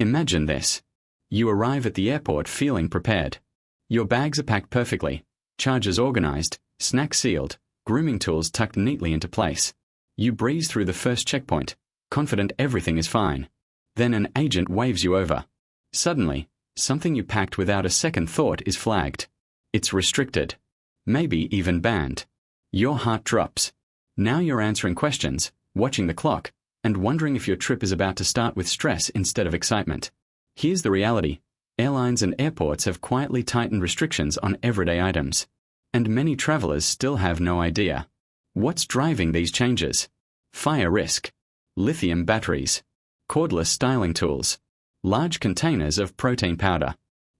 Imagine this. You arrive at the airport feeling prepared. Your bags are packed perfectly, chargers organized, snacks sealed, grooming tools tucked neatly into place. You breeze through the first checkpoint, confident everything is fine. Then an agent waves you over. Suddenly, something you packed without a second thought is flagged. It's restricted. Maybe even banned. Your heart drops. Now you're answering questions, watching the clock, and wondering if your trip is about to start with stress instead of excitement. Here's the reality. Airlines and airports have quietly tightened restrictions on everyday items. And many travelers still have no idea. What's driving these changes? Fire risk. Lithium batteries. Cordless styling tools. Large containers of protein powder.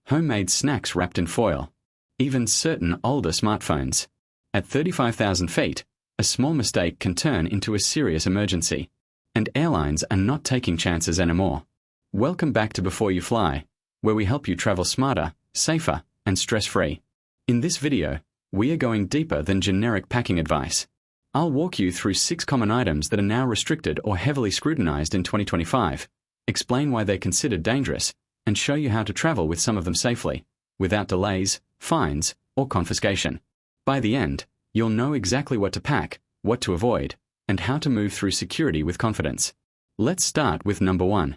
Homemade snacks wrapped in foil. Even certain older smartphones. At 35,000 feet, a small mistake can turn into a serious emergency. And airlines are not taking chances anymore. Welcome back to Before You Fly, where we help you travel smarter, safer, and stress-free. In this video, we are going deeper than generic packing advice. I'll walk you through 6 common items that are now restricted or heavily scrutinized in 2025, explain why they're considered dangerous, and show you how to travel with some of them safely, without delays, fines, or confiscation. By the end, you'll know exactly what to pack, what to avoid, and how to move through security with confidence. Let's start with number 1.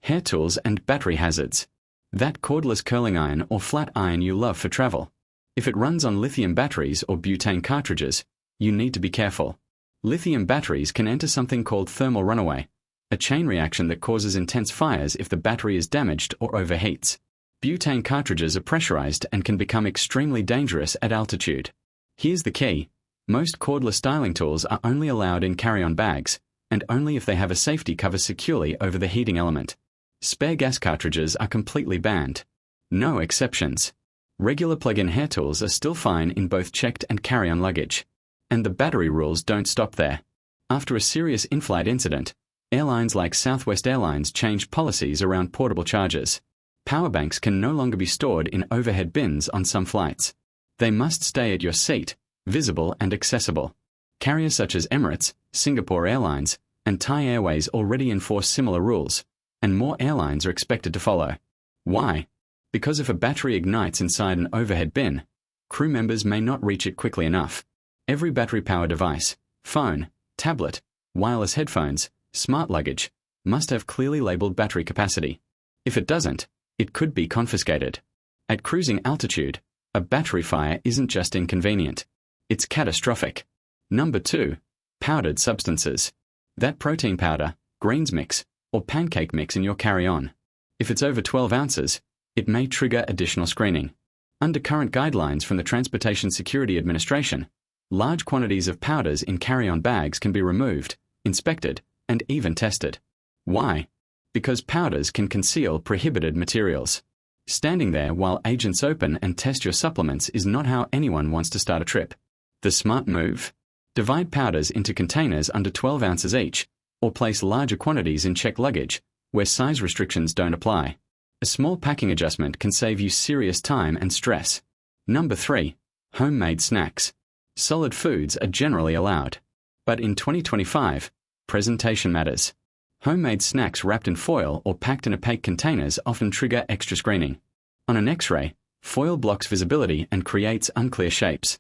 Hair tools and battery hazards. That cordless curling iron or flat iron you love for travel. If it runs on lithium batteries or butane cartridges, you need to be careful. Lithium batteries can enter something called thermal runaway, a chain reaction that causes intense fires if the battery is damaged or overheats. Butane cartridges are pressurized and can become extremely dangerous at altitude. Here's the key. Most cordless styling tools are only allowed in carry-on bags, and only if they have a safety cover securely over the heating element. Spare gas cartridges are completely banned. No exceptions. Regular plug-in hair tools are still fine in both checked and carry-on luggage. And the battery rules don't stop there. After a serious in-flight incident, airlines like Southwest Airlines changed policies around portable chargers. Power banks can no longer be stored in overhead bins on some flights. They must stay at your seat, visible and accessible. Carriers such as Emirates, Singapore Airlines, and Thai Airways already enforce similar rules, and more airlines are expected to follow. Why? Because if a battery ignites inside an overhead bin, crew members may not reach it quickly enough. Every battery-powered device, phone, tablet, wireless headphones, smart luggage, must have clearly labeled battery capacity. If it doesn't, it could be confiscated. At cruising altitude, a battery fire isn't just inconvenient. It's catastrophic. Number 2. Powdered substances. That protein powder, greens mix, or pancake mix in your carry-on. If it's over 12 ounces, it may trigger additional screening. Under current guidelines from the Transportation Security Administration, large quantities of powders in carry-on bags can be removed, inspected, and even tested. Why? Because powders can conceal prohibited materials. Standing there while agents open and test your supplements is not how anyone wants to start a trip. The smart move? Divide powders into containers under 12 ounces each, or place larger quantities in checked luggage, where size restrictions don't apply. A small packing adjustment can save you serious time and stress. Number 3. Homemade snacks. Solid foods are generally allowed. But in 2025, presentation matters. Homemade snacks wrapped in foil or packed in opaque containers often trigger extra screening. On an X-ray, foil blocks visibility and creates unclear shapes.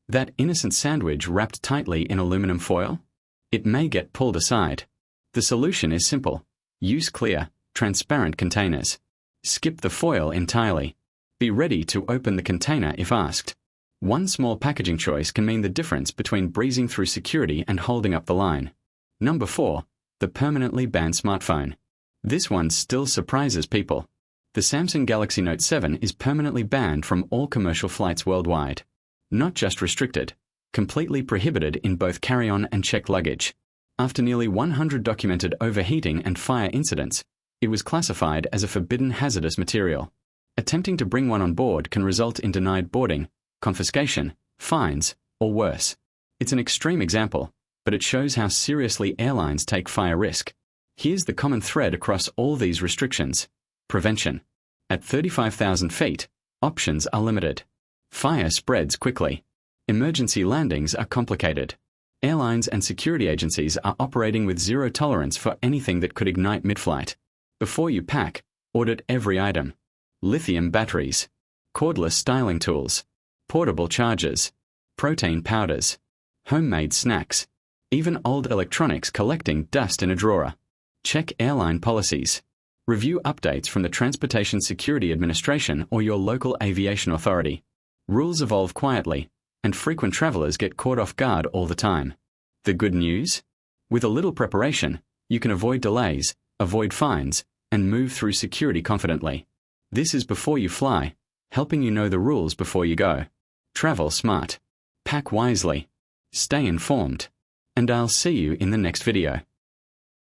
That innocent sandwich wrapped tightly in aluminum foil? It may get pulled aside. The solution is simple. Use clear, transparent containers. Skip the foil entirely. Be ready to open the container if asked. One small packaging choice can mean the difference between breezing through security and holding up the line. Number 4. The permanently banned smartphone. This one still surprises people. The Samsung Galaxy Note 7 is permanently banned from all commercial flights worldwide. Not just restricted, completely prohibited in both carry-on and checked luggage. After nearly 100 documented overheating and fire incidents, it was classified as a forbidden hazardous material. Attempting to bring one on board can result in denied boarding, confiscation, fines, or worse. It's an extreme example, but it shows how seriously airlines take fire risk. Here's the common thread across all these restrictions. Prevention. At 35,000 feet, options are limited. Fire spreads quickly. Emergency landings are complicated. Airlines and security agencies are operating with zero tolerance for anything that could ignite mid-flight. Before you pack, Audit every item. Lithium batteries. Cordless styling tools. Portable chargers. Protein powders. Homemade snacks. Even old electronics collecting dust in a drawer. Check airline policies. Review updates from the Transportation Security Administration or your local aviation authority. Rules evolve quietly, and frequent travelers get caught off guard all the time. The good news? With a little preparation, you can avoid delays, avoid fines, and move through security confidently. This is before you fly, helping you know the rules before you go. Travel smart. Pack wisely. Stay informed. And I'll see you in the next video.